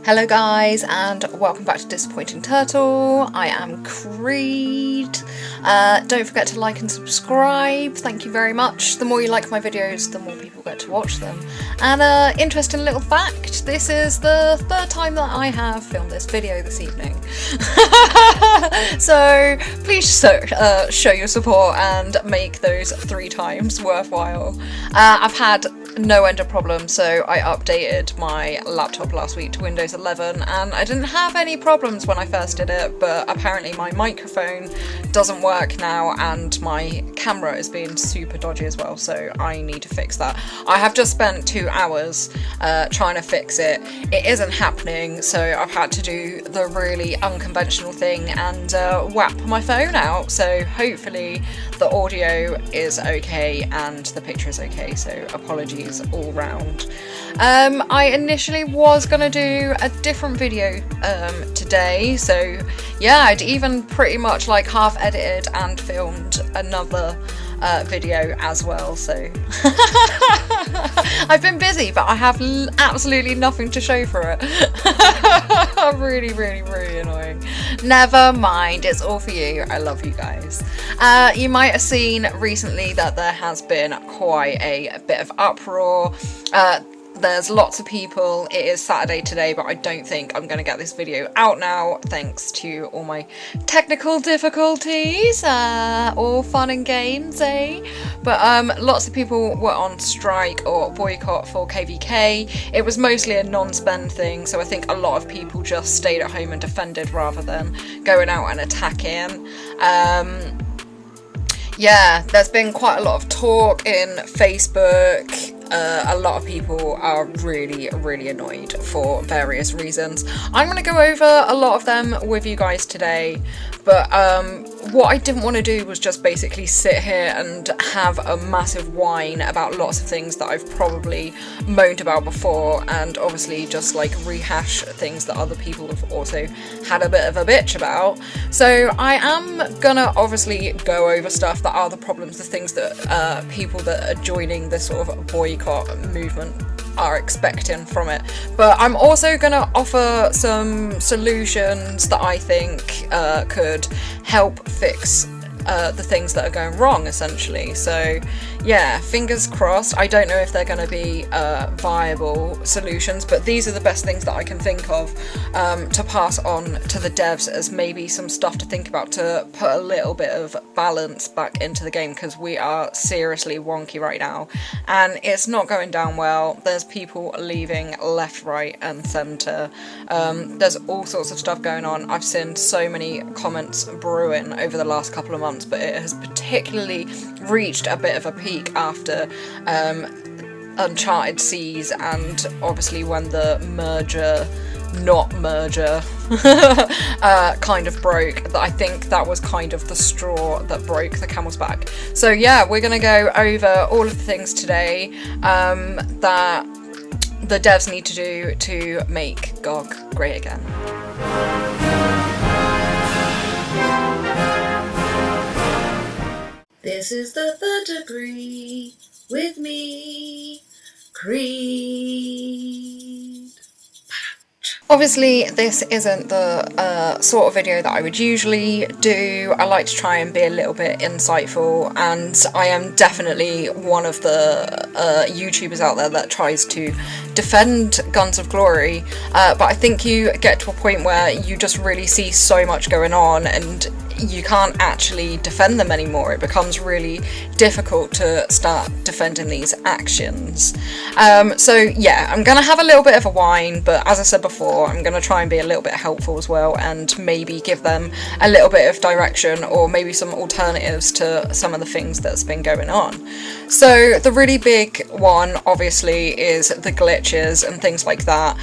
Hello guys, and welcome back to Disappointing Turtle. I am Creed. Don't forget to like and subscribe, thank you very much. The more you like my videos, the more people get to watch them. And interesting little fact, this is the third time that I have filmed this video this evening. So please show your support and make those 3 times worthwhile. I've had no end of problems, so I updated my laptop last week to Windows 11 and I didn't have any problems when I first did it, but apparently my microphone doesn't work now and my camera is being super dodgy as well, so I need to fix that. I have just spent 2 hours trying to fix it. It isn't happening, so I've had to do the really unconventional thing and whap my phone out, so hopefully the audio is okay and the picture is okay, so apologies all round. I initially was gonna do a different video today, so yeah, I'd even pretty much like half edited and filmed another video as well, so I've been busy, but I have absolutely nothing to show for it. really annoying. Never mind, it's all for you. I love you guys. You might have seen recently that there has been quite a bit of uproar. There's lots of people. It is Saturday today, but I don't think I'm going to get this video out now thanks to all my technical difficulties. All fun and games, eh? But lots of people were on strike or boycott for KVK. It was mostly a non-spend thing, so I think a lot of people just stayed at home and defended rather than going out and attacking. Yeah, there's been quite a lot of talk in Facebook. A lot of people are really annoyed for various reasons. I'm going to go over a lot of them with you guys today, but what I didn't want to do was just basically sit here and have a massive whine about lots of things that I've probably moaned about before, and obviously just like rehash things that other people have also had a bit of a bitch about. So I am gonna obviously go over stuff that are the problems, the things that people that are joining this sort of boycott movement are expecting from it, but I'm also going to offer some solutions that I think could help fix the things that are going wrong, essentially. So yeah, fingers crossed. I don't know if they're going to be viable solutions, but these are the best things that I can think of to pass on to the devs as maybe some stuff to think about to put a little bit of balance back into the game, because we are seriously wonky right now and it's not going down well. There's people leaving left, right and centre. There's all sorts of stuff going on. I've seen so many comments brewing over the last couple of months, but it has particularly reached a bit of a peak after Uncharted Seas, and obviously when the merger kind of broke. I think that was kind of the straw that broke the camel's back. So yeah, we're gonna go over all of the things today that the devs need to do to make GoG great again. This is the third degree with me, Creed. Obviously, this isn't the sort of video that I would usually do. I like to try and be a little bit insightful, and I am definitely one of the YouTubers out there that tries to defend Guns of Glory, but I think you get to a point where you just really see so much going on and you can't actually defend them anymore. It becomes really difficult to start defending these actions. So yeah, I'm gonna have a little bit of a whine, but as I said before, I'm gonna try and be a little bit helpful as well and maybe give them a little bit of direction or maybe some alternatives to some of the things that's been going on. So the really big one obviously is the glitches and things like that.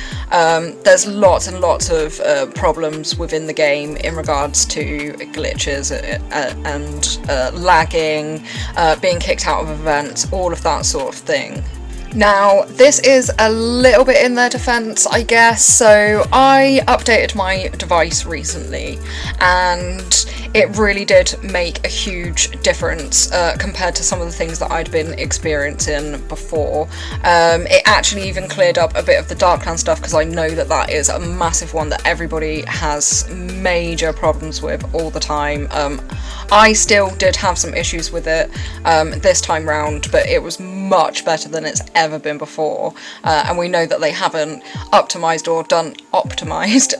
There's lots and lots of problems within the game in regards to glitches and lagging, being kicked out of events, all of that sort of thing. Now, this is a little bit in their defense, I guess. So I updated my device recently, and it really did make a huge difference compared to some of the things that I'd been experiencing before. It actually even cleared up a bit of the Darklands stuff, because I know that that is a massive one that everybody has major problems with all the time. I still did have some issues with it this time round, but it was much better than it's ever been before, and we know that they haven't optimized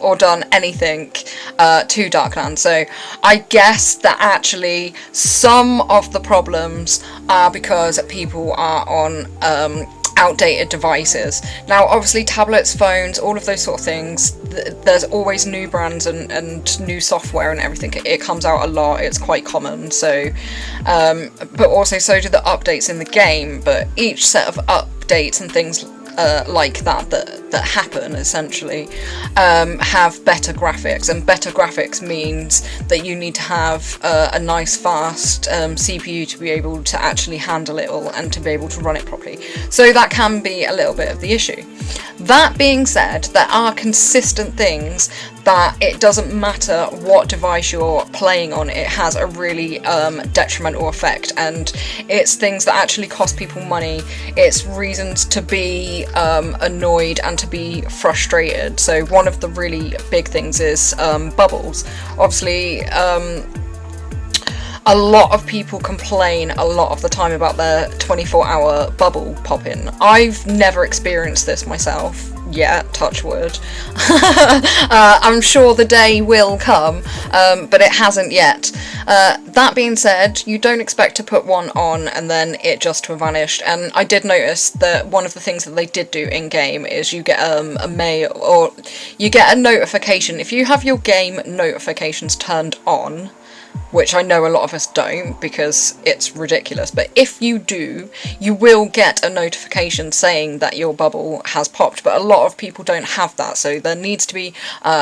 or done anything to Darklands. So I guess that actually some of the problems are because people are on outdated devices. Now, obviously, tablets, phones, all of those sort of things, there's always new brands and new software and everything. It comes out a lot, it's quite common. So but also so do the updates in the game, but each set of updates and things like that happen essentially have better graphics, and better graphics means that you need to have a nice fast CPU to be able to actually handle it all and to be able to run it properly. So that can be a little bit of the issue. That being said, there are consistent things that it doesn't matter what device you're playing on, it has a really detrimental effect, and it's things that actually cost people money. It's reasons to be annoyed and to be frustrated. So one of the really big things is bubbles. Obviously, a lot of people complain a lot of the time about their 24-hour bubble popping. I've never experienced this myself yet, touch wood. I'm sure the day will come, but it hasn't yet. That being said, you don't expect to put one on and then it just to have vanished. And I did notice that one of the things that they did do in game is you get a mail, or you get a notification. If you have your game notifications turned on, which I know a lot of us don't because it's ridiculous, but if you do, you will get a notification saying that your bubble has popped, but a lot of people don't have that, so there needs to be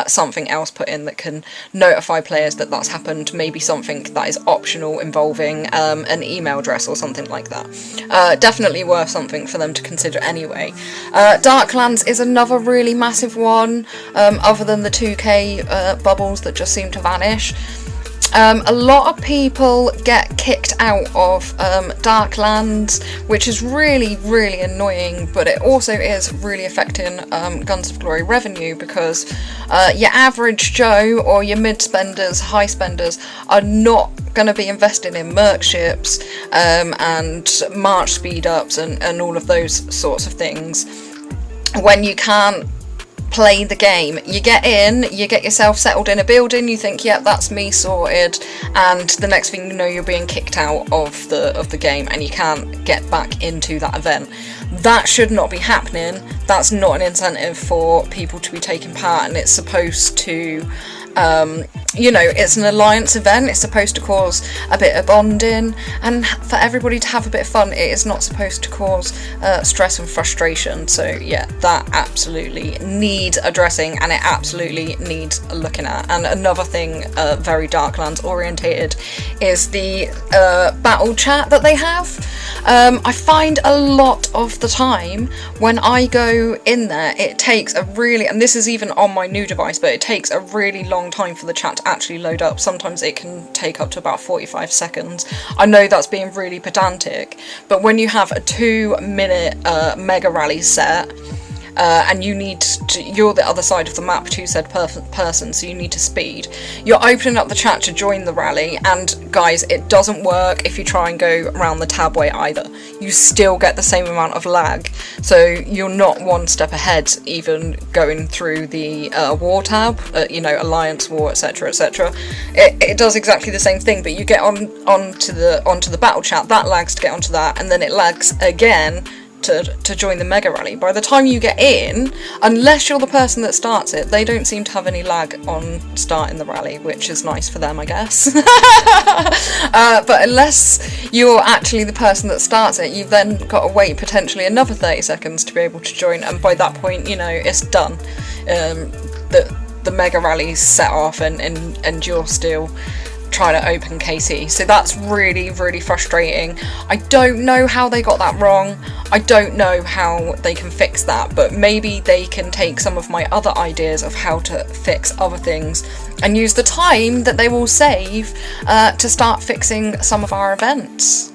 something else put in that can notify players that that's happened, maybe something that is optional involving an email address or something like that. Definitely worth something for them to consider anyway. Darklands is another really massive one, other than the 2K bubbles that just seem to vanish. A lot of people get kicked out of Darklands, which is really, really annoying, but it also is really affecting Guns of Glory revenue, because your average Joe or your mid-spenders, high spenders are not going to be investing in merc ships and march speed-ups and all of those sorts of things when you can't play the game. You get in, you get yourself settled in a building, you think, yep, that's me sorted, and the next thing you know, you're being kicked out of the game and you can't get back into that event. That should not be happening. That's not an incentive for people to be taking part, and it's supposed to you know, it's an alliance event, it's supposed to cause a bit of bonding and for everybody to have a bit of fun. It is not supposed to cause stress and frustration. So yeah, that absolutely needs addressing, and it absolutely needs looking at. And another thing very Darklands orientated is the battle chat that they have. I find a lot of the time when I go in there, it takes a really, and this is even on my new device, but it takes a really long time for the chat to actually load up. Sometimes it can take up to about 45 seconds. I know that's being really pedantic, but when you have a 2-minute mega rally set, and you need to, you're the other side of the map to said person, so you need to speed. You're opening up the chat to join the rally, and guys, it doesn't work if you try and go around the tab way either. You still get the same amount of lag, so you're not one step ahead even going through the war tab, you know, alliance war, etc, etc. It does exactly the same thing, but you get onto the battle chat, that lags to get onto that, and then it lags again to join the mega rally. By the time you get in, unless you're the person that starts it, they don't seem to have any lag on starting the rally, which is nice for them, I guess. But unless you're actually the person that starts it, you've then got to wait potentially another 30 seconds to be able to join, and by that point, you know, it's done. The mega rally's set off and you're still trying to open KC. So that's really, really frustrating. I don't know how they got that wrong. I don't know how they can fix that, but maybe they can take some of my other ideas of how to fix other things and use the time that they will save to start fixing some of our events.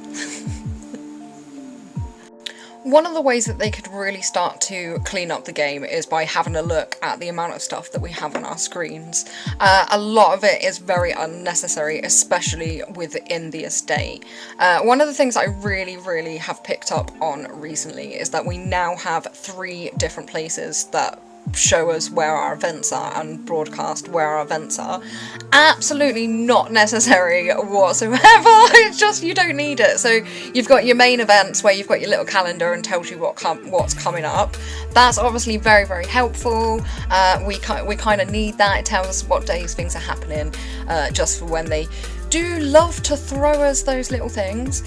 One of the ways that they could really start to clean up the game is by having a look at the amount of stuff that we have on our screens. A lot of it is very unnecessary, especially within the estate. One of the things I really have picked up on recently is that we now have 3 different places that show us where our events are and broadcast where our events are. Absolutely not necessary whatsoever. It's just, you don't need it. So you've got your main events where you've got your little calendar and tells you what's coming up. That's obviously very helpful. We kind of need that. It tells us what days things are happening, just for when they do love to throw us those little things.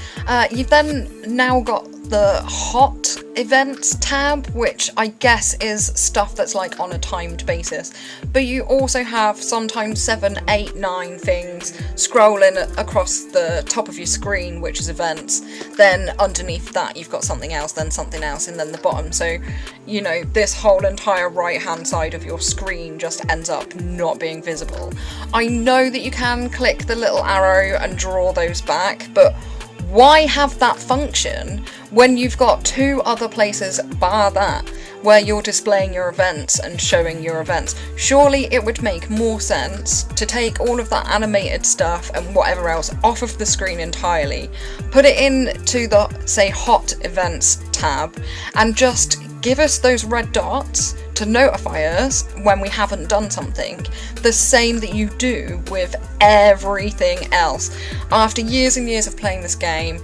You've then now got the hot events tab, which I guess is stuff that's like on a timed basis, but you also have sometimes 7, 8, 9 things scrolling across the top of your screen, which is events. Then underneath that you've got something else, then something else, and then the bottom. So, you know, this whole entire right hand side of your screen just ends up not being visible. I know that you can click the little arrow and draw those back, but why have that function when you've got 2 other places bar that where you're displaying your events and showing your events? Surely it would make more sense to take all of that animated stuff and whatever else off of the screen entirely, put it into the, say, hot events tab, and just give us those red dots to notify us when we haven't done something, the same that you do with everything else. After years and years of playing this game,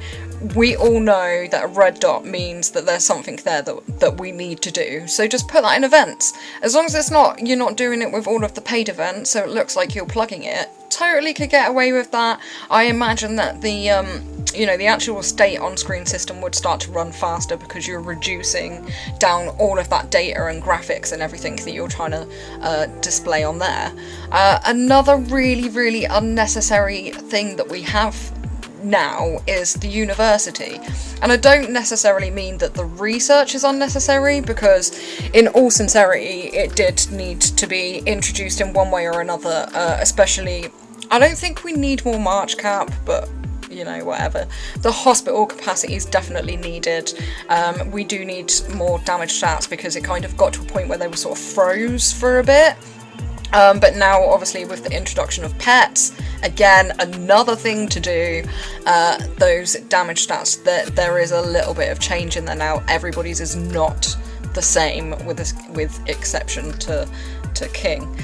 we all know that a red dot means that there's something there that we need to do. So just put that in events. As long as it's not, you're not doing it with all of the paid events, so it looks like you're plugging it, totally could get away with that. I imagine that the you know, the actual state on-screen system would start to run faster because you're reducing down all of that data and graphics and everything that you're trying to display on there. Another really unnecessary thing that we have now is the university, and I don't necessarily mean that the research is unnecessary, because in all sincerity it did need to be introduced in one way or another, especially, I don't think we need more March cap, but you know, whatever. The hospital capacity is definitely needed. We do need more damage stats because it kind of got to a point where they were sort of froze for a bit. But now, obviously, with the introduction of pets, again, another thing to do, those damage stats, there is a little bit of change in there now. Everybody's is not the same, with exception to King.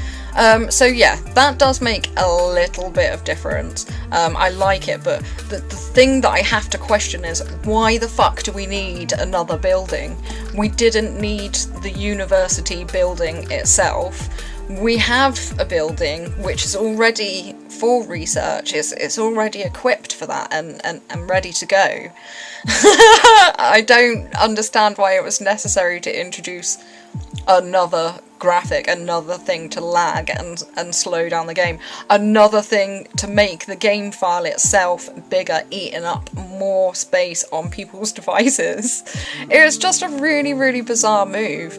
So yeah, that does make a little bit of difference. I like it, but the thing that I have to question is, why the fuck do we need another building? We didn't need the university building itself. We have a building which is already for research, it's already equipped for that and ready to go. I don't understand why it was necessary to introduce another graphic, another thing to lag and slow down the game, another thing to make the game file itself bigger, eating up more space on people's devices. It was just a really bizarre move,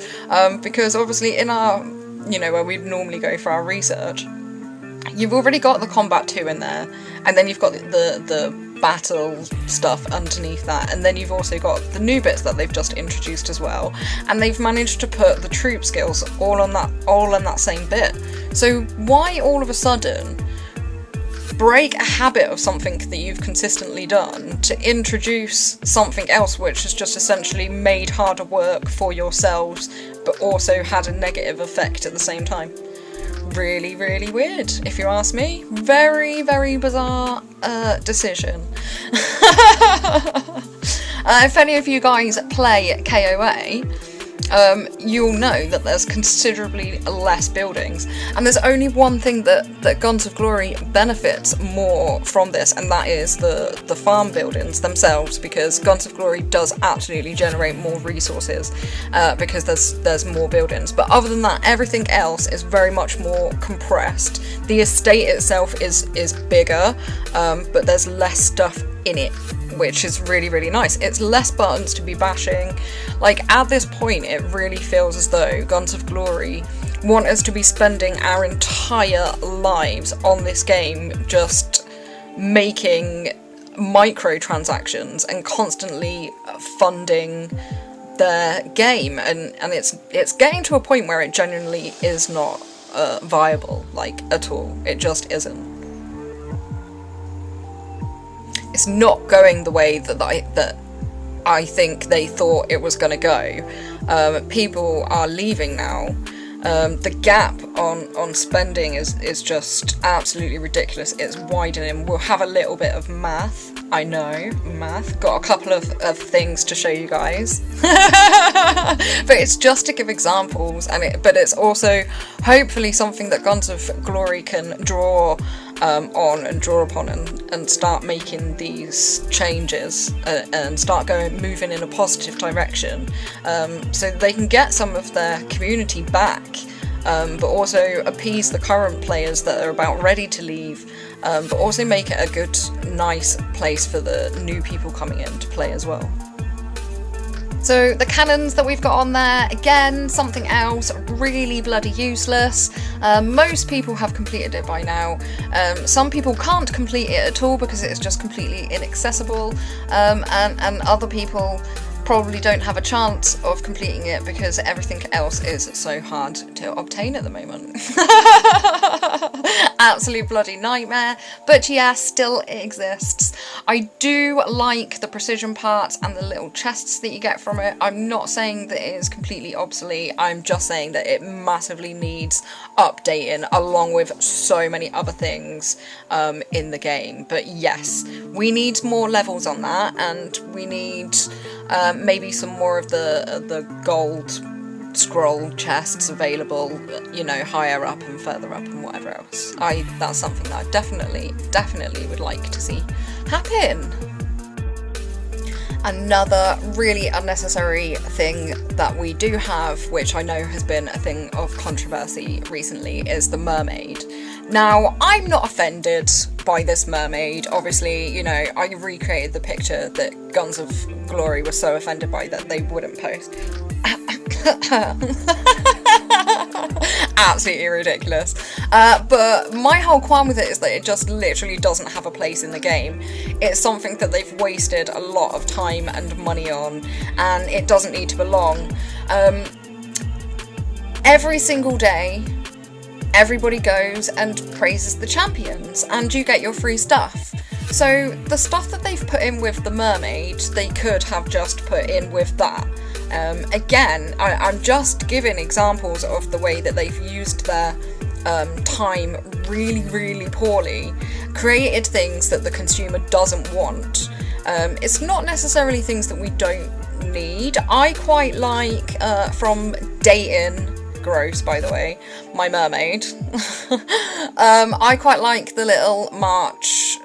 because obviously in our, you know, where we'd normally go for our research, you've already got the Combat 2 in there, and then you've got the battle stuff underneath that, and then you've also got the new bits that they've just introduced as well, and they've managed to put the troop skills all on that same bit. So why all of a sudden break a habit of something that you've consistently done to introduce something else which has just essentially made harder work for yourselves but also had a negative effect at the same time? Really weird, if you ask me. Very bizarre decision. If any of you guys play KOA, you'll know that there's considerably less buildings, and there's only one thing that Guns of Glory benefits more from this, and that is the farm buildings themselves, because Guns of Glory does absolutely generate more resources because there's more buildings. But other than that, everything else is very much more compressed. The estate itself is bigger, but there's less stuff in it, which is really, really nice. It's less buttons to be bashing. Like, at this point, it really feels as though Guns of Glory want us to be spending our entire lives on this game just making microtransactions and constantly funding their game, and it's getting to a point where it genuinely is not viable, like, at all. It just isn't. It's not going the way that I think they thought it was going to go. People are leaving now. The gap on spending is just absolutely ridiculous. It's widening. We'll have a little bit of math. I know, math. Got a couple of things to show you guys. But it's just to give examples, but it's also hopefully something that Guns of Glory can draw on and draw upon and start making these changes and start moving in a positive direction, so they can get some of their community back, but also appease the current players that are about ready to leave, but also make it a good, nice place for the new people coming in to play as well. So the cannons that we've got on there, again, something else really bloody useless. Most people have completed it by now. Some people can't complete it at all because it's just completely inaccessible, and other people probably don't have a chance of completing it because everything else is so hard to obtain at the moment. Absolute bloody nightmare, but yeah, still it exists. I do like the precision parts and the little chests that you get from it. I'm not saying that it is completely obsolete, I'm just saying that it massively needs updating along with so many other things in the game. But yes, we need more levels on that, and we need maybe some more of the gold scroll chests available, you know, higher up and further up and whatever else. That's something that I definitely would like to see happen. Another really unnecessary thing that we do have, which I know has been a thing of controversy recently, is the Mermaid. Now, I'm not offended by this Mermaid. Obviously, you know, I recreated the picture that Guns of Glory was so offended by that they wouldn't post. Absolutely ridiculous. But my whole qualm with it is that it just literally doesn't have a place in the game. It's something that they've wasted a lot of time and money on, and it doesn't need to belong. Every single day, everybody goes and praises the champions, and you get your free stuff. So the stuff that they've put in with the Mermaid, they could have just put in with that. Again, I'm just giving examples of the way that they've used their time really, really poorly, created things that the consumer doesn't want. It's not necessarily things that we don't need. I quite like, from dating, gross by the way, my Mermaid, I quite like the little march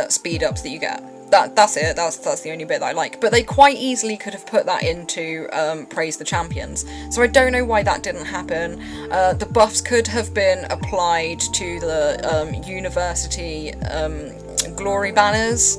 speed ups that you get. That's it, that's the only bit that I like, but they quite easily could have put that into praise the champions, so I don't know why that didn't happen. The buffs could have been applied to the university glory banners.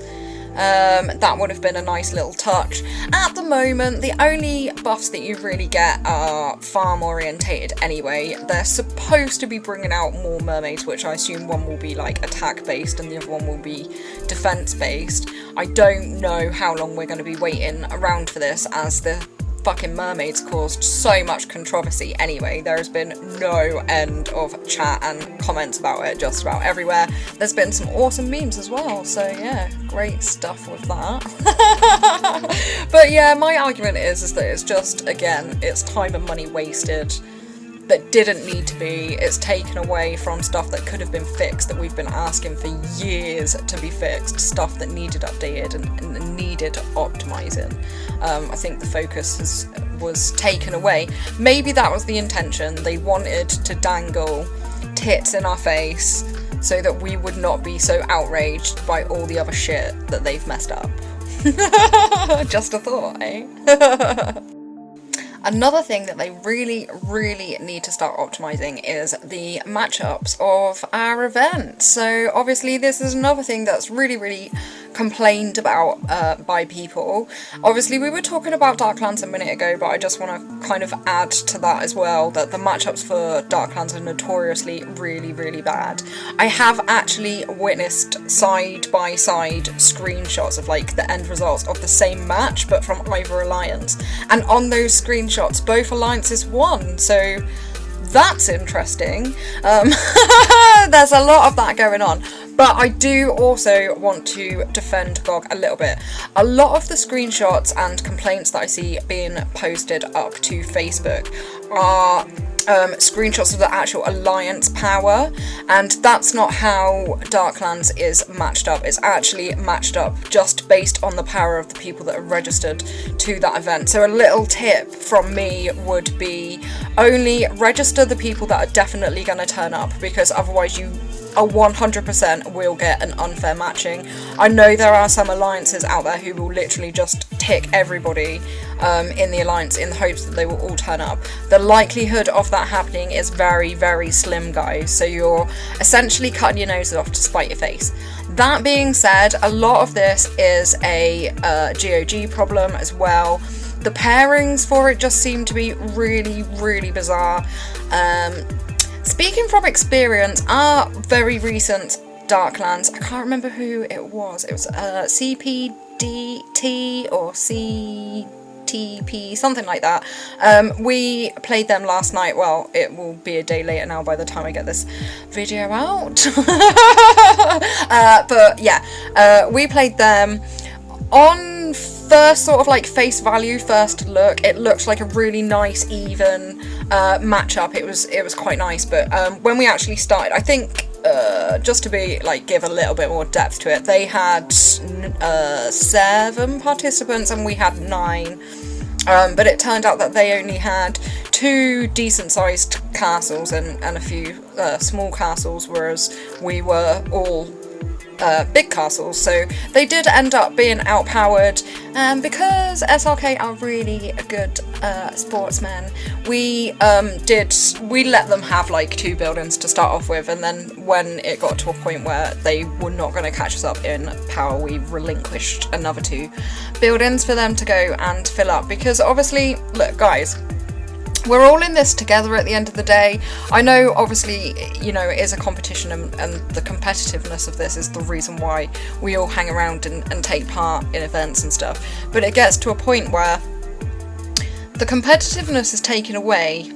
That would have been a nice little touch. At the moment, the only buffs that you really get are farm orientated anyway. They're supposed to be bringing out more mermaids, which I assume one will be like attack based and the other one will be defense based. I don't know how long we're going to be waiting around for this, as the fucking mermaids caused so much controversy anyway. There has been no end of chat and comments about it just about everywhere. There's been some awesome memes as well, so yeah, great stuff with that. But yeah, my argument is that it's just, again, it's time and money wasted. that didn't need to be. It's taken away from stuff that could have been fixed, that we've been asking for years to be fixed, stuff that needed updated and needed optimizing. I think the focus was taken away. Maybe that was the intention. They wanted to dangle tits in our face so that we would not be so outraged by all the other shit that they've messed up. Just a thought, eh? Another thing that they really, really need to start optimizing is the matchups of our events. So obviously this is another thing that's really, really complained about by people. Obviously we were talking about Darklands a minute ago, but I just want to kind of add to that as well, that the matchups for Darklands are notoriously really, really bad. I have actually witnessed side-by-side screenshots of like the end results of the same match, but from either alliance. And on those screenshots, both alliances won, so that's interesting. There's a lot of that going on. But I do also want to defend GoG a little bit. A lot of the screenshots and complaints that I see being posted up to Facebook are screenshots of the actual alliance power, and that's not how Darklands is matched up. It's actually matched up just based on the power of the people that are registered to that event. So a little tip from me would be only register the people that are definitely going to turn up, because otherwise you 100% will get an unfair matching. I know there are some alliances out there who will literally just tick everybody in the alliance in the hopes that they will all turn up. The likelihood of that happening is very, very slim, guys, so you're essentially cutting your nose off to spite your face. That being said, a lot of this is a GoG problem as well. The pairings for it just seem to be really, really bizarre. Speaking from experience, our very recent Darklands, I can't remember who it was CPDT or CTP, something like that. We played them last night. Well, it will be a day later now by the time I get this video out. But yeah, we played them. On first sort of like face value, first look, it looked like a really nice even matchup. It was quite nice, but when we actually started, I think just to be like give a little bit more depth to it, they had 7 participants and we had 9. But it turned out that they only had 2 decent sized castles and a few small castles, whereas we were all big castles, so they did end up being outpowered, because SRK are really good sportsmen. We let them have like 2 buildings to start off with, and then when it got to a point where they were not going to catch us up in power, we relinquished another 2 buildings for them to go and fill up, because obviously, look guys, we're all in this together at the end of the day. I know, obviously, you know, it is a competition, and the competitiveness of this is the reason why we all hang around and take part in events and stuff. But it gets to a point where the competitiveness is taken away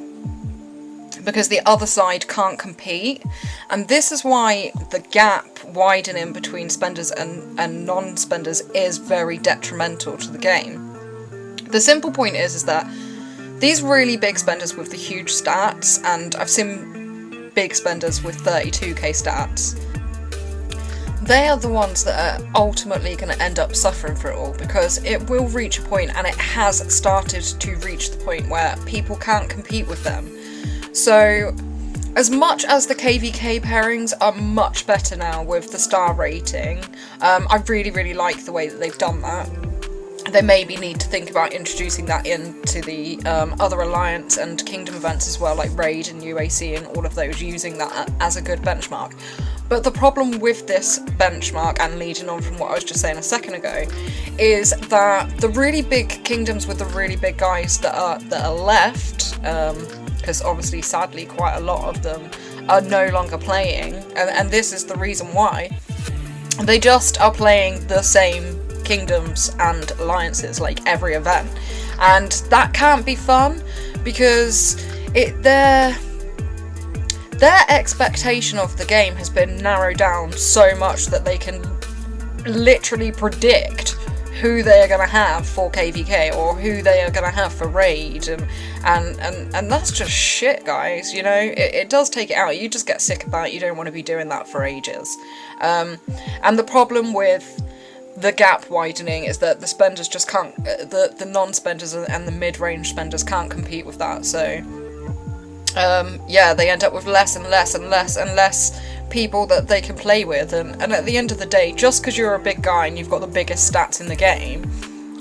because the other side can't compete. And this is why the gap widening between spenders and non-spenders is very detrimental to the game. The simple point is that these really big spenders with the huge stats, and I've seen big spenders with 32k stats, they are the ones that are ultimately going to end up suffering for it all, because it will reach a point, and it has started to reach the point where people can't compete with them. So as much as the KVK pairings are much better now with the star rating, I really, really like the way that they've done that. They maybe need to think about introducing that into the other Alliance and Kingdom events as well, like Raid and UAC and all of those, using that as a good benchmark. But the problem with this benchmark, and leading on from what I was just saying a second ago, is that the really big kingdoms with the really big guys that are left, because obviously sadly quite a lot of them are no longer playing, and this is the reason why, they just are playing the same kingdoms and alliances like every event, and that can't be fun, because their expectation of the game has been narrowed down so much that they can literally predict who they are going to have for KVK or who they are going to have for raid, and that's just shit, guys. You know, it does take it out. You just get sick of that. You don't want to be doing that for ages. And the problem with the gap widening is that the spenders just can't, the non-spenders and the mid-range spenders can't compete with that. So yeah, they end up with less and less and less and less people that they can play with, and at the end of the day, just because you're a big guy and you've got the biggest stats in the game,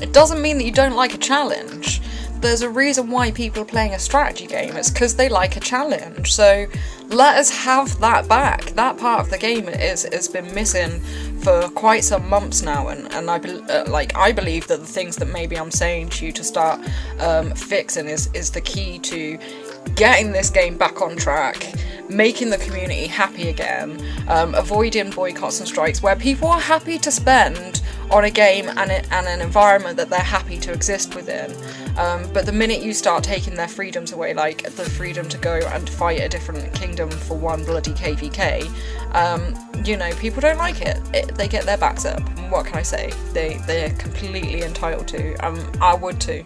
it doesn't mean that you don't like a challenge. There's a reason why people are playing a strategy game. It's because they like a challenge. So let us have that back. That part of the game has been missing for quite some months now, and I believe that the things that maybe I'm saying to you to start fixing is the key to getting this game back on track, making the community happy again, avoiding boycotts and strikes where people are happy to spend on a game and an environment that they're happy to exist within. But the minute you start taking their freedoms away, like the freedom to go and fight a different kingdom for one bloody KVK, you know, people don't like it. They get their backs up. What can I say? They're completely entitled to. I would too.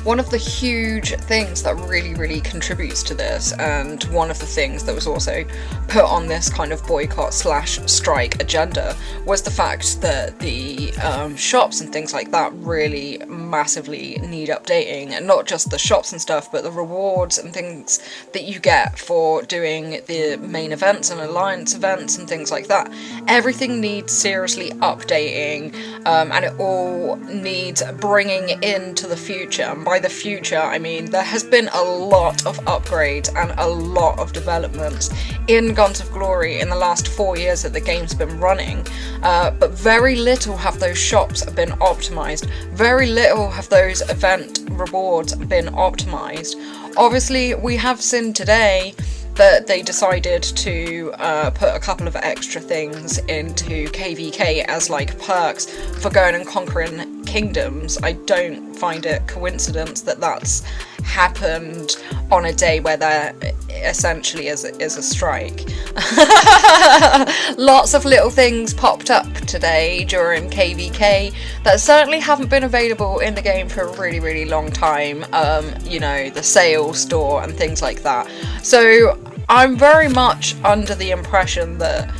One of the huge things that really contributes to this, and one of the things that was also put on this kind of boycott / strike agenda, was the fact that the shops and things like that really massively need updating. And not just the shops and stuff, but the rewards and things that you get for doing the main events and alliance events and things like that. Everything needs seriously updating, and it all needs bringing into the future. And by the future, I mean there has been a lot of upgrades and a lot of developments in Guns of Glory in the last 4 years that the game's been running, but very little have those shops been optimized. Very little have those event rewards been optimized. Obviously, we have seen today that they decided to put a couple of extra things into KVK as like perks for going and conquering kingdoms. I don't find it coincidence that that's happened on a day where there essentially is a strike. Lots of little things popped up today during KVK that certainly haven't been available in the game for a really long time. You know, the sale store and things like that. So I'm very much under the impression that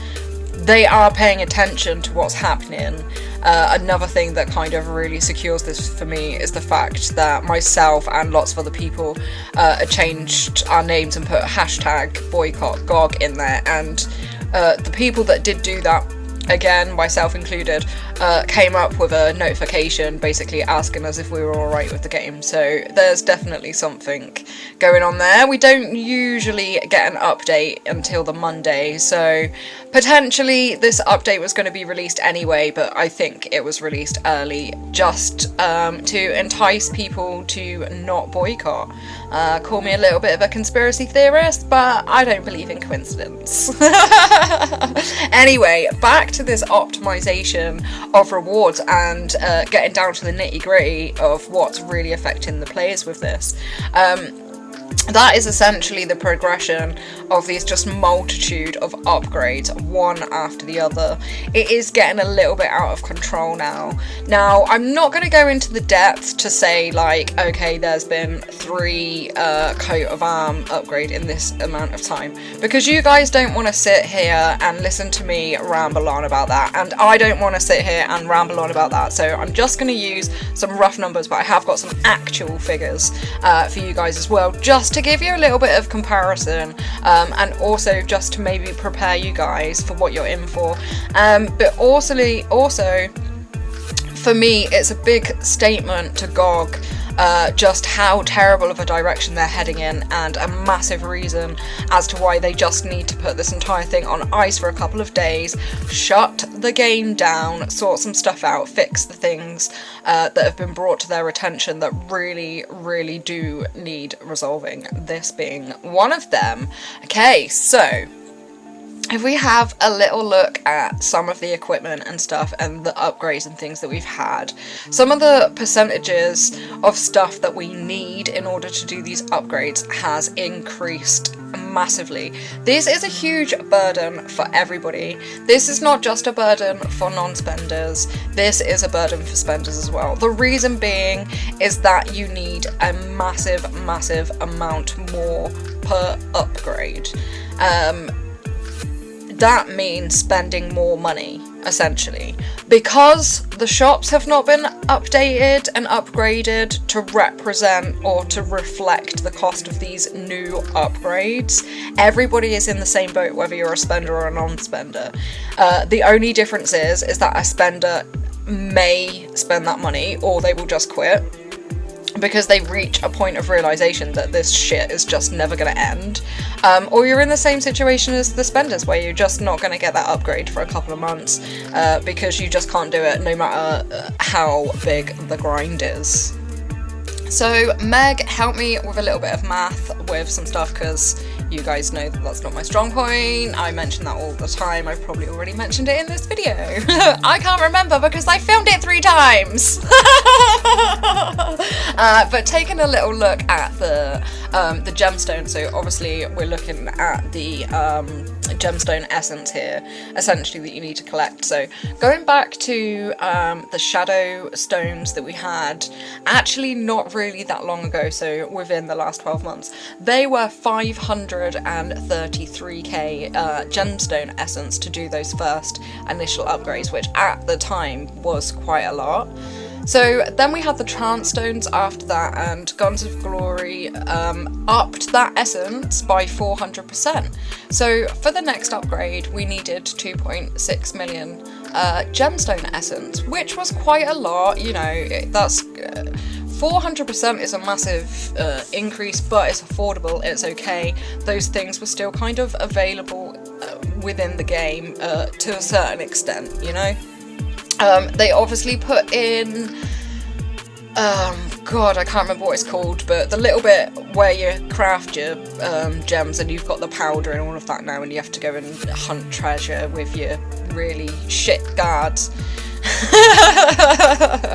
they are paying attention to what's happening. Another thing that kind of really secures this for me is the fact that myself and lots of other people changed our names and put hashtag boycott GoG in there, and the people that did do that, again, myself included, came up with a notification basically asking us if we were alright with the game. So there's definitely something going on there. We don't usually get an update until the Monday, so potentially this update was going to be released anyway, but I think it was released early just to entice people to not boycott. Call me a little bit of a conspiracy theorist, but I don't believe in coincidence. Anyway, back to this optimization of rewards and getting down to the nitty-gritty of what's really affecting the players with this. That is essentially the progression of these just multitude of upgrades, one after the other. It is getting a little bit out of control now. Now, I'm not going to go into the depth to say, like, okay, there's been 3 coat of arm upgrade in this amount of time, because you guys don't want to sit here and listen to me ramble on about that, and I don't want to sit here and ramble on about that. So I'm just going to use some rough numbers, but I have got some actual figures for you guys as well, just to give you a little bit of comparison, and also just to maybe prepare you guys for what you're in for. But also for me, it's a big statement to GoG, just how terrible of a direction they're heading in, and a massive reason as to why they just need to put this entire thing on ice for a couple of days, shut the game down, sort some stuff out, fix the things that have been brought to their attention that really do need resolving, this being one of them. Okay, so if we have a little look at some of the equipment and stuff and the upgrades and things that we've had, some of the percentages of stuff that we need in order to do these upgrades has increased massively. This is a huge burden for everybody. This is not just a burden for non-spenders, this is a burden for spenders as well. The reason being is that you need a massive amount more per upgrade. That means spending more money, essentially. Because the shops have not been updated and upgraded to represent or to reflect the cost of these new upgrades, everybody is in the same boat, whether you're a spender or a non-spender. The only difference is that a spender may spend that money, or they will just quit, because they reach a point of realization that this shit is just never going to end. Or you're in the same situation as the spenders, where you're just not going to get that upgrade for a couple of months because you just can't do it no matter how big the grind is. So Meg helped me with a little bit of math with some stuff, because you guys know that that's not my strong point. I mention that all the time. I've probably already mentioned it in this video. I can't remember because I filmed it 3 times. But taking a little look at the gemstone, so obviously we're looking at the Gemstone Essence here, essentially, that you need to collect. So going back to the shadow stones that we had, actually not really that long ago, so within the last 12 months, they were 533k Gemstone Essence to do those first initial upgrades, which at the time was quite a lot. So then we had the trance stones after that, and Guns of Glory upped that essence by 400%. So for the next upgrade we needed 2.6 million gemstone essence, which was quite a lot. You know, that's 400% is a massive increase, but it's affordable, it's okay. Those things were still kind of available within the game to a certain extent, you know. They obviously put in, God, I can't remember what it's called, but the little bit where you craft your gems, and you've got the powder and all of that now, and you have to go and hunt treasure with your really shit guards.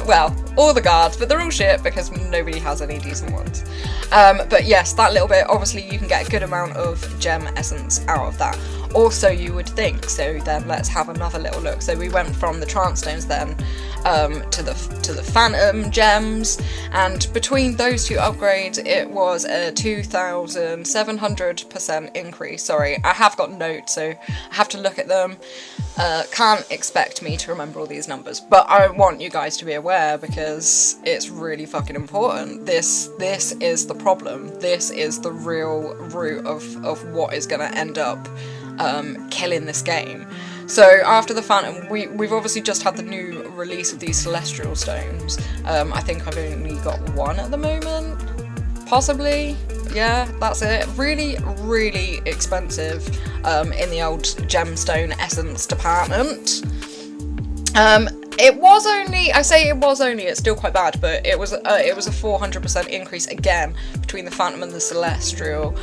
Well, all the guards, but they're all shit because nobody has any decent ones. But yes, that little bit, obviously you can get a good amount of gem essence out of that. Also, you would think. So then let's have another little look. So we went from the trance stones then to the phantom gems, and between those two upgrades it was a 2,700% increase. Sorry, I have got notes, so I have to look at them. Can't expect me to remember all these numbers, but I want you guys to be aware because it's really fucking important. This is the problem. This is the real root of what is going to end up killing this game. So after the Phantom, we've obviously just had the new release of these Celestial Stones. I think I've only got one at the moment, possibly. Yeah, that's it. Really, really expensive in the old Gemstone Essence department. It was only, I say it was only, it's still quite bad, but it was a 400% increase again between the Phantom and the Celestial,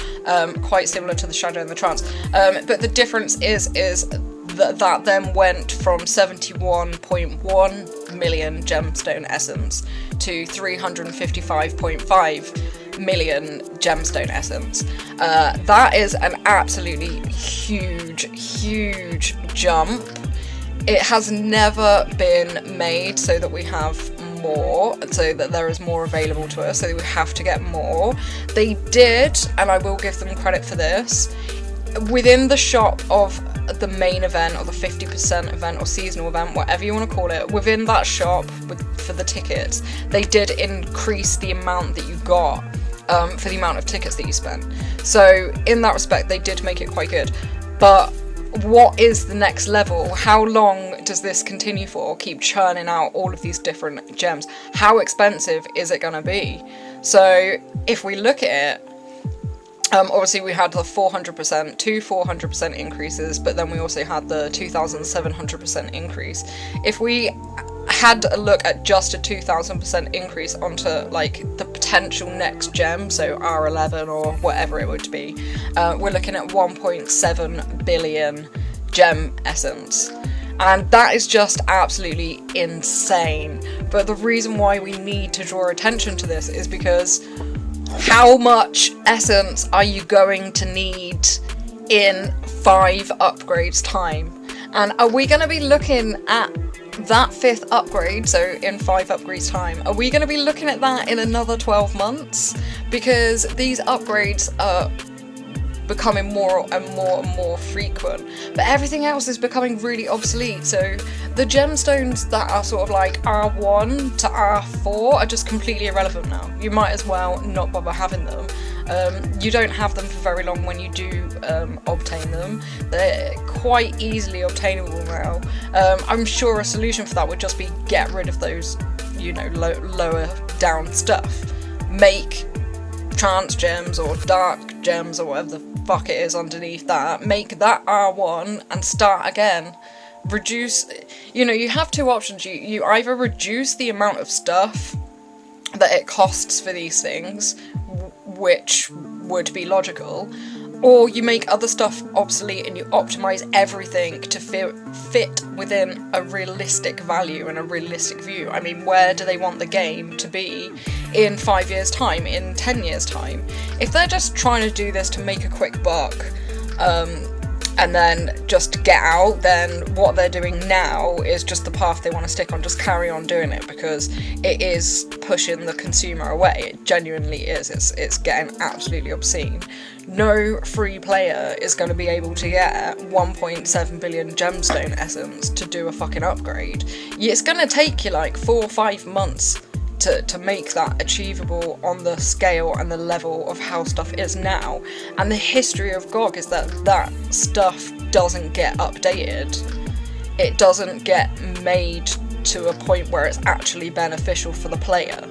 quite similar to the Shadow and the Trance. But the difference is that then went from 71.1 million Gemstone Essence to 355.5 million Gemstone Essence. That is an absolutely huge jump. It has never been made so that we have more, so that there is more available to us, so that we have to get more. They did, and I will give them credit for this, within the shop of the main event or the 50% event or seasonal event, whatever you want to call it, within that shop for the tickets, they did increase the amount that you got for the amount of tickets that you spent. So in that respect, they did make it quite good. But what is the next level? How long does this continue for? Keep churning out all of these different gems. How expensive is it going to be? So if we look at it, obviously we had the 400% increases, but then we also had the 2,700% increase. If we had a look at just a 2,000% increase onto like the potential next gem, so R11 or whatever it would be, we're looking at 1.7 billion gem essence. And that is just absolutely insane. But the reason why we need to draw attention to this is because How much essence are you going to need in 5 upgrades time? And are we going to be looking at that 5th upgrade, so in 5 upgrades time, are we going to be looking at that in another 12 months? Because these upgrades are becoming more and more frequent, but everything else is becoming really obsolete. So the gemstones that are sort of like R1 to R4 are just completely irrelevant now. You might as well not bother having them. You don't have them for very long when you do obtain them. They're quite easily obtainable now. I'm sure a solution for that would just be get rid of those, you know, lower down stuff. Make trance gems or dark gems or whatever the fuck it is underneath that. Make that R1 and start again. Reduce, you know, you have 2 options. You either reduce the amount of stuff that it costs for these things, which would be logical, or you make other stuff obsolete and you optimize everything to fit within a realistic value and a realistic view. I mean, where do they want the game to be in 5 years' time, in 10 years' time? If they're just trying to do this to make a quick buck, and then just get out, then what they're doing now is just the path they want to stick on. Just carry on doing it, because it is pushing the consumer away. It genuinely is. It's getting absolutely obscene. No free player is going to be able to get 1.7 billion Gemstone Essence to do a fucking upgrade. It's going to take you like 4 or 5 months to make that achievable on the scale and the level of how stuff is now. And the history of GoG is that stuff doesn't get updated. It doesn't get made to a point where it's actually beneficial for the player.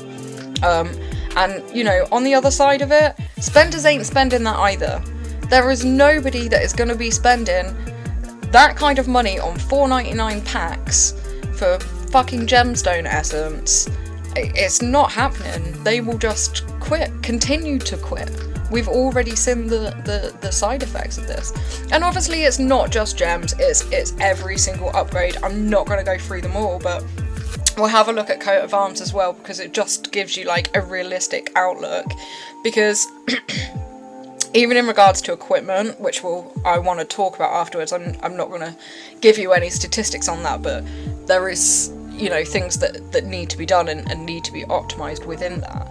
And, you know, on the other side of it, spenders ain't spending that either. There is nobody that is going to be spending that kind of money on $4.99 packs for fucking Gemstone Essence. It's not happening. They will just quit, continue to quit. We've already seen the side effects of this. And obviously it's not just gems, it's every single upgrade. I'm not going to go through them all, but we'll have a look at Coat of Arms as well, because it just gives you like a realistic outlook. Because even in regards to equipment, which I want to talk about afterwards, I'm not going to give you any statistics on that, but there is, you know, things that need to be done and need to be optimized within that.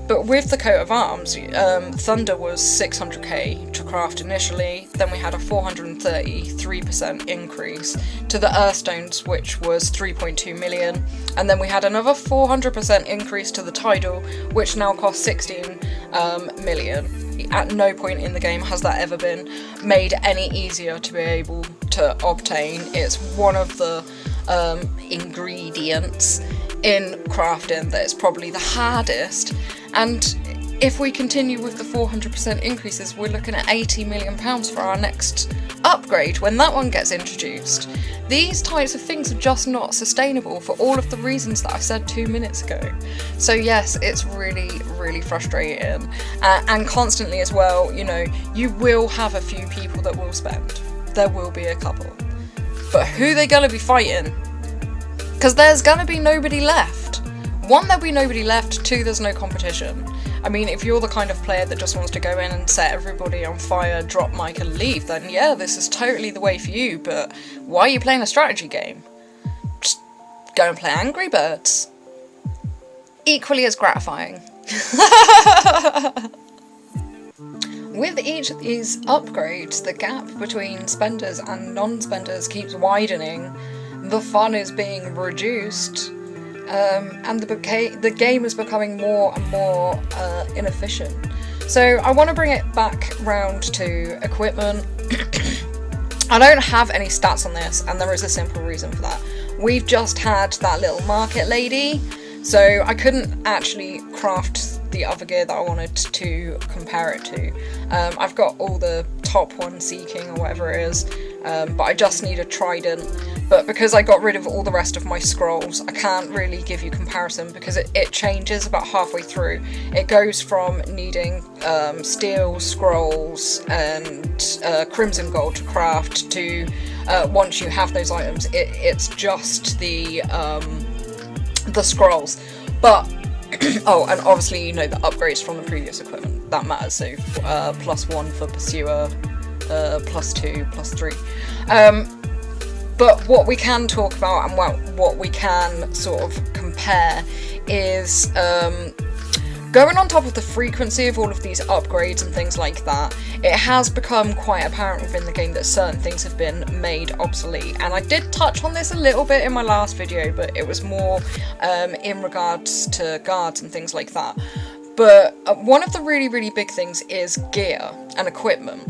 But with the Coat of Arms, Thunder was 600k to craft initially, then we had a 433% increase to the Earthstones, which was 3.2 million, and then we had another 400% increase to the Tidal, which now costs 16 million. At no point in the game has that ever been made any easier to be able to obtain. It's one of the ingredients in crafting that is probably the hardest, and if we continue with the 400% increases, we're looking at £80 million for our next upgrade when that one gets introduced. These types of things are just not sustainable for all of the reasons that I said 2 minutes ago. So yes, it's really frustrating, and constantly as well, you know, you will have a few people that will spend. There will be a couple. But who are they going to be fighting? Because there's going to be nobody left. 1, there'll be nobody left. 2, there's no competition. I mean, if you're the kind of player that just wants to go in and set everybody on fire, drop mic and leave, then yeah, this is totally the way for you, but why are you playing a strategy game? Just go and play Angry Birds. Equally as gratifying. With each of these upgrades, the gap between spenders and non-spenders keeps widening, the fun is being reduced, and the game is becoming more and more inefficient. So I want to bring it back round to equipment. I don't have any stats on this, and there is a simple reason for that. We've just had that little market lady, so I couldn't actually craft the other gear that I wanted to compare it to. I've got all the top one seeking or whatever it is, but I just need a trident. But because I got rid of all the rest of my scrolls, I can't really give you comparison, because it changes about halfway through. It goes from needing steel scrolls and crimson gold to craft to once you have those items, it's just the scrolls. But Oh, and obviously, you know, the upgrades from the previous equipment, that matters, so +1 for Pursuer, +2, +3. But what we can talk about and what we can sort of compare is going on top of the frequency of all of these upgrades and things like that. It has become quite apparent within the game that certain things have been made obsolete, and I did touch on this a little bit in my last video, but it was more in regards to guards and things like that. But one of the really, really big things is gear and equipment.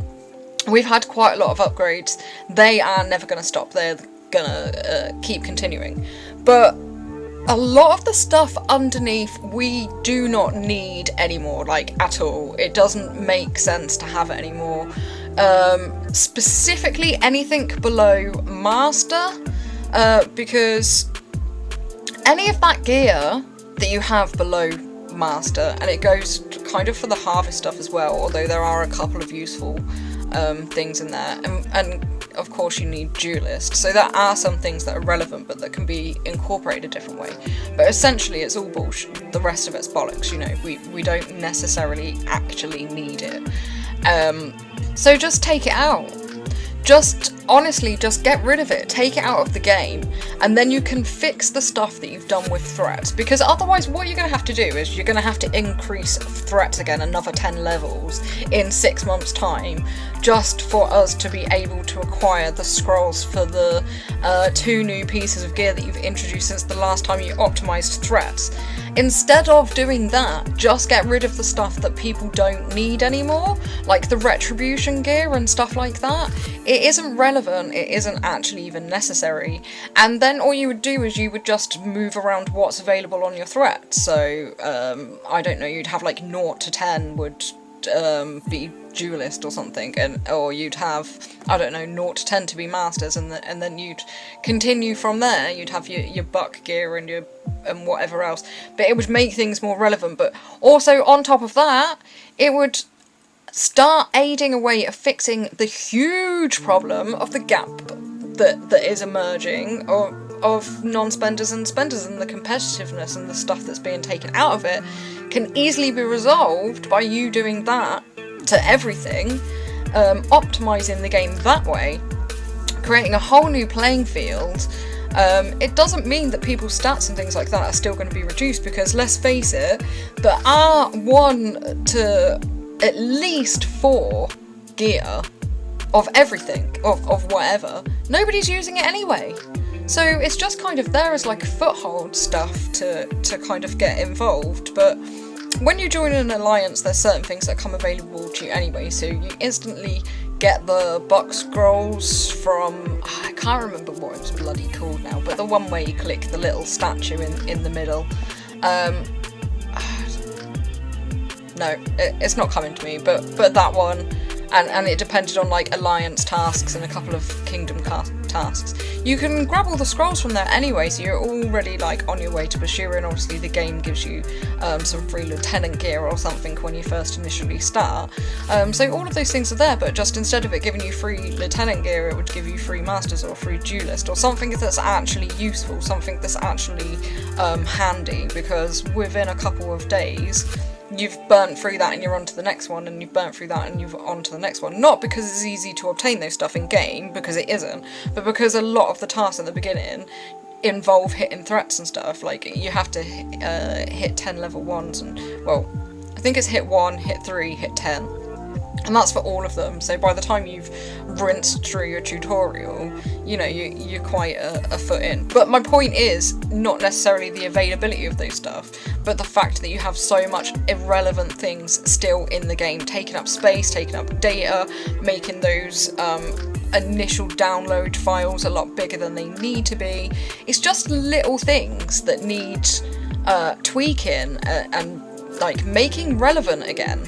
We've had quite a lot of upgrades. They are never going to stop. They're going to keep continuing. But a lot of the stuff underneath we do not need anymore, like, at all. It doesn't make sense to have it anymore. Specifically anything below Master, because any of that gear that you have below Master, and it goes kind of for the harvest stuff as well, although there are a couple of useful things in there, and of course you need Duelist, so there are some things that are relevant but that can be incorporated a different way, but essentially it's all bullshit. The rest of it's bollocks, you know, we don't necessarily actually need it. So just take it out. Just, honestly, just get rid of it, take it out of the game, and then you can fix the stuff that you've done with threats, because otherwise what you're going to have to do is you're going to have to increase threats again another 10 levels in 6 months' time, just for us to be able to acquire the scrolls for the 2 new pieces of gear that you've introduced since the last time you optimized threats. Instead of doing that, just get rid of the stuff that people don't need anymore, like the retribution gear and stuff like that. It isn't relevant, it isn't actually even necessary, and then all you would do is you would just move around what's available on your threats. So, I don't know, you'd have like 0 to 10 would be Duelist or something, or you'd have, I don't know, 0 to 10 to be Masters, and then you'd continue from there. You'd have your buck gear and whatever else, but it would make things more relevant. But also on top of that, it would start aiding away at fixing the huge problem of the gap that is emerging of non-spenders and spenders, and the competitiveness and the stuff that's being taken out of it can easily be resolved by you doing that to everything, optimizing the game that way, creating a whole new playing field. It doesn't mean that people's stats and things like that are still going to be reduced, because let's face it, there are 1 to at least 4 gear of everything, of whatever. Nobody's using it anyway. So it's just kind of there as like foothold stuff to kind of get involved. But when you join an alliance, there's certain things that come available to you anyway, so you instantly get the buck scrolls from, I can't remember what it was bloody called now, but the one where you click the little statue in the middle. No, it's not coming to me, but that one, and it depended on like alliance tasks and a couple of kingdom tasks. You can grab all the scrolls from there anyway, so you're already like on your way to Pursuer, and obviously the game gives you some free lieutenant gear or something when you first initially start. So all of those things are there, but just instead of it giving you free lieutenant gear, it would give you free masters or free duelist, or something that's actually useful, something that's actually handy, because within a couple of days you've burnt through that and you're on to the next one, and you've burnt through that and you're on to the next one. Not because it's easy to obtain those stuff in game, because it isn't, but because a lot of the tasks at the beginning involve hitting threats and stuff. Like, you have to hit 10 level 1s, and, well, I think it's hit 1, hit 3, hit 10. And that's for all of them, so by the time you've rinsed through your tutorial, you know, you're quite a foot in. But my point is not necessarily the availability of those stuff, but the fact that you have so much irrelevant things still in the game, taking up space, taking up data, making those initial download files a lot bigger than they need to be. It's just little things that need tweaking and like making relevant again.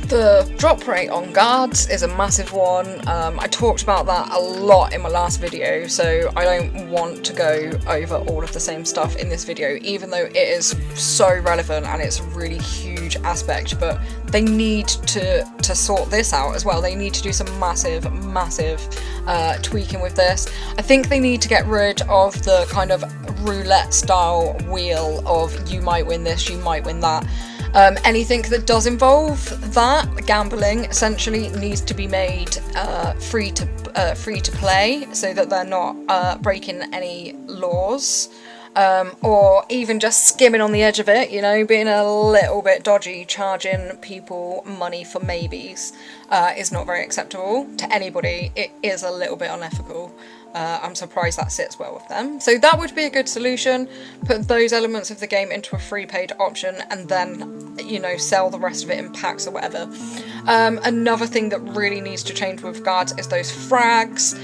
The drop rate on guards is a massive one. I talked about that a lot in my last video, so I don't want to go over all of the same stuff in this video, even though it is so relevant and it's a really huge aspect. But they need to sort this out as well. They need to do some massive tweaking with this. I think they need to get rid of the kind of roulette style wheel of you might win this, you might win that. Anything that does involve that gambling essentially needs to be made free to play, so that they're not breaking any laws, or even just skimming on the edge of it, you know, being a little bit dodgy, charging people money for maybes is not very acceptable to anybody. It is a little bit unethical. I'm surprised that sits well with them. So that would be a good solution. Put those elements of the game into a free paid option and then, you know, sell the rest of it in packs or whatever. Another thing that really needs to change with guards is those frags.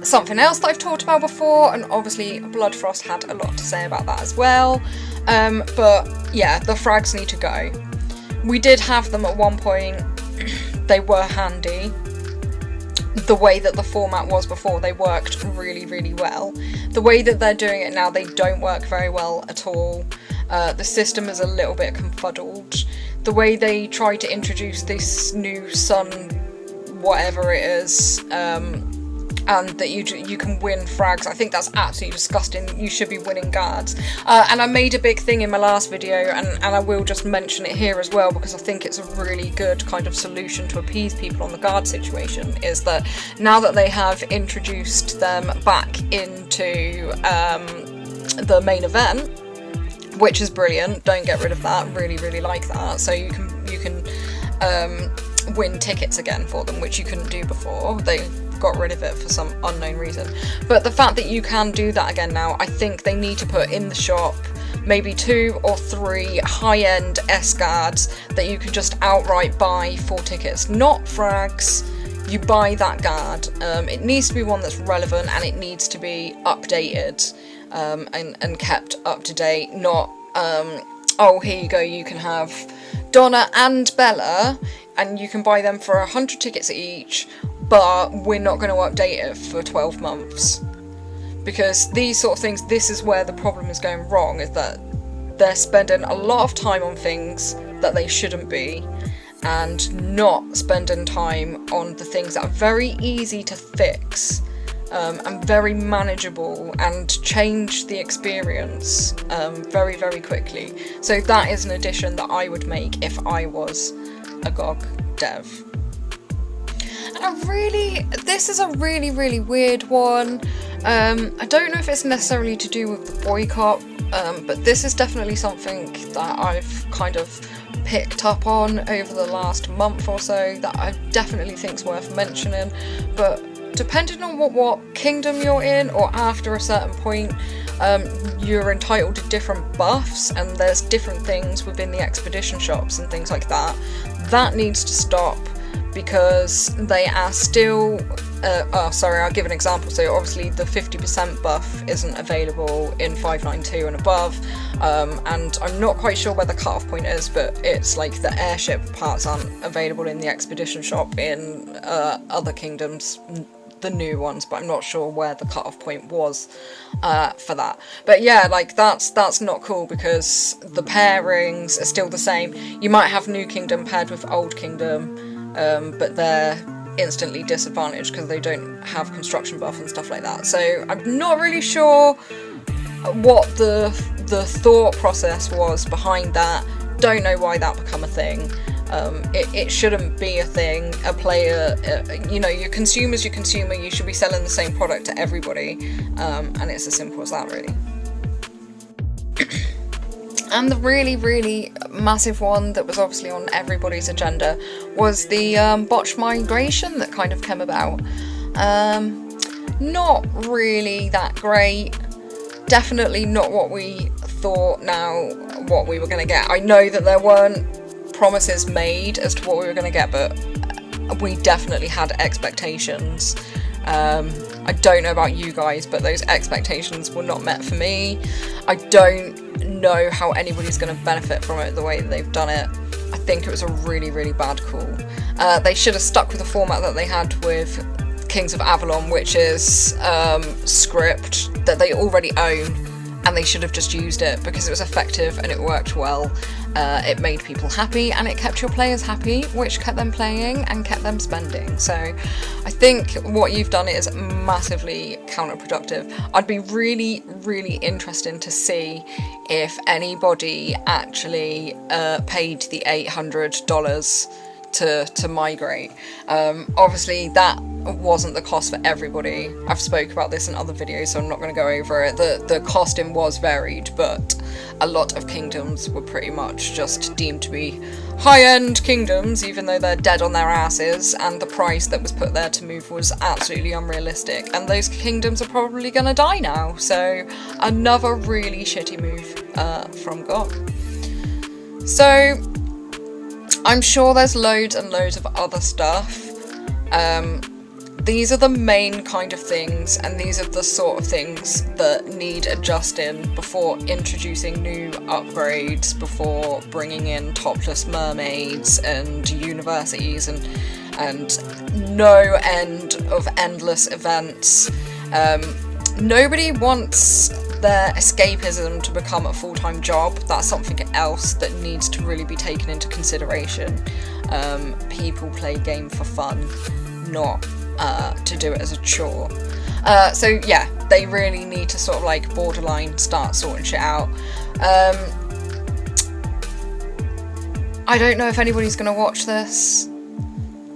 Something else that I've talked about before, and obviously Bloodfrost had a lot to say about that as well. But yeah, the frags need to go. We did have them at one point. They were handy. The way that the format was before, they worked really, really well. The way that they're doing it now, they don't work very well at all. The system is a little bit confuddled. The way they try to introduce this new sun, whatever it is, and that you can win frags, I think that's absolutely disgusting. You should be winning guards. And I made a big thing in my last video, and I will just mention it here as well, because I think it's a really good kind of solution to appease people on the guard situation, is that now that they have introduced them back into the main event, which is brilliant, don't get rid of that, really, really like that. So you can win tickets again for them, which you couldn't do before. They got rid of it for some unknown reason. But the fact that you can do that again now, I think they need to put in the shop maybe 2 or 3 high-end S-guards that you can just outright buy for tickets, not frags. You buy that guard. It needs to be one that's relevant, and it needs to be updated and kept up to date, not oh, here you go, you can have Donna and Bella and you can buy them for 100 tickets each, but we're not going to update it for 12 months. Because these sort of things, this is where the problem is going wrong, is that they're spending a lot of time on things that they shouldn't be, and not spending time on the things that are very easy to fix, and very manageable, and change the experience very, very quickly. So that is an addition that I would make if I was a GOG dev. This is a really, really weird one. I don't know if it's necessarily to do with the boycott, but this is definitely something that I've kind of picked up on over the last month or so that I definitely think is worth mentioning. But depending on what kingdom you're in, or after a certain point, you're entitled to different buffs, and there's different things within the expedition shops and things like that. That needs to stop, because they are still, I'll give an example. So obviously the 50% buff isn't available in 592 and above, and I'm not quite sure where the cutoff point is, but it's like the airship parts aren't available in the expedition shop in other kingdoms, the new ones, but I'm not sure where the cutoff point was for that. But yeah, like that's not cool, because the pairings are still the same. You might have New Kingdom paired with Old Kingdom, but they're instantly disadvantaged because they don't have construction buff and stuff like that. So I'm not really sure what the thought process was behind that. Don't know why that become a thing. It shouldn't be a thing. A player, your consumer's your consumer. You should be selling the same product to everybody, and it's as simple as that, really. And the really, really massive one that was obviously on everybody's agenda was the botched migration that kind of came about. Not really that great. Definitely not what we thought what we were going to get. I know that there weren't promises made as to what we were going to get, but we definitely had expectations. I don't know about you guys, but those expectations were not met for me. I don't know how anybody's going to benefit from it the way that they've done it. I think it was a really, really bad call. They should have stuck with the format that they had with Kings of Avalon, which is script that they already own. and they should have just used it because it was effective and it worked well. It made people happy and it kept your players happy, which kept them playing and kept them spending. So I think what you've done is massively counterproductive. I'd be really, really interested to see if anybody actually paid the $800 to migrate. Obviously that wasn't the cost for everybody. I've spoke about this in other videos, so I'm not going to go over it. The costing was varied, but a lot of kingdoms were pretty much just deemed to be high-end kingdoms, even though they're dead on their asses, and the price that was put there to move was absolutely unrealistic, and those kingdoms are probably going to die now. So another really shitty move from GoG. So I'm sure there's loads and loads of other stuff. These are the main kind of things, and these are the sort of things that need adjusting before introducing new upgrades, before bringing in topless mermaids and universities and no end of endless events. Nobody wants their escapism to become a full-time job. That's something else that needs to really be taken into consideration. People play game for fun, not to do it as a chore. So yeah, they really need to sort of like borderline start sorting shit out. I don't know if anybody's going to watch this.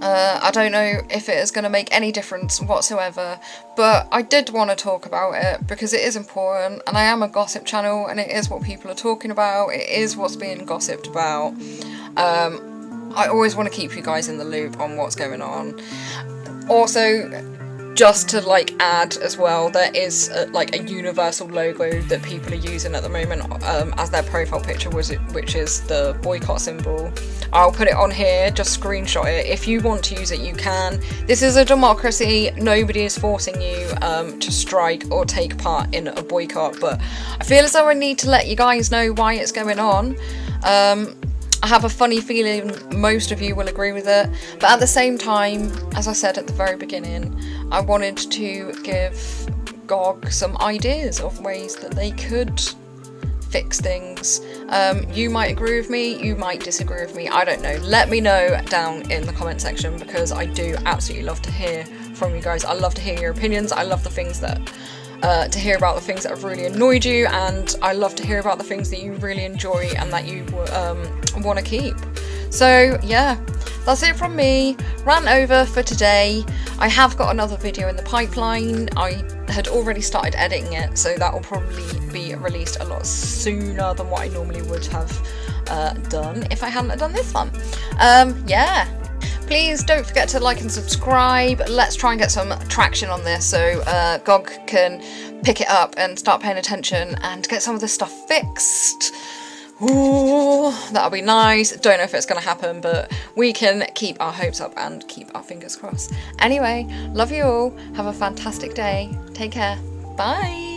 I don't know if it is going to make any difference whatsoever, but I did want to talk about it because it is important, and I am a gossip channel, and it is what people are talking about, it is what's being gossiped about. I always want to keep you guys in the loop on what's going on. Also, just to like add as well, there is like a universal logo that people are using at the moment as their profile picture, which is the boycott symbol. I'll put it on here, just screenshot it. If you want to use it, you can. This is a democracy. Nobody is forcing you to strike or take part in a boycott, but I feel as though I need to let you guys know why it's going on. I have a funny feeling most of you will agree with it, but at the same time, as I said at the very beginning, I wanted to give GoG some ideas of ways that they could fix things. You might agree with me, you might disagree with me, I don't know. Let me know down in the comment section, because I do absolutely love to hear from you guys. I love to hear your opinions. I love the things that to hear about the things that have really annoyed you, and I love to hear about the things that you really enjoy and that you want to keep. So yeah, that's it from me. Rant over for today. I have got another video in the pipeline. I had already started editing it, so that will probably be released a lot sooner than what I normally would have done if I hadn't done this one. Yeah. Please don't forget to like and subscribe. Let's try and get some traction on this so GoG can pick it up and start paying attention and get some of this stuff fixed. Ooh, that'll be nice. Don't know if it's going to happen, but we can keep our hopes up and keep our fingers crossed. Anyway, love you all. Have a fantastic day. Take care. Bye.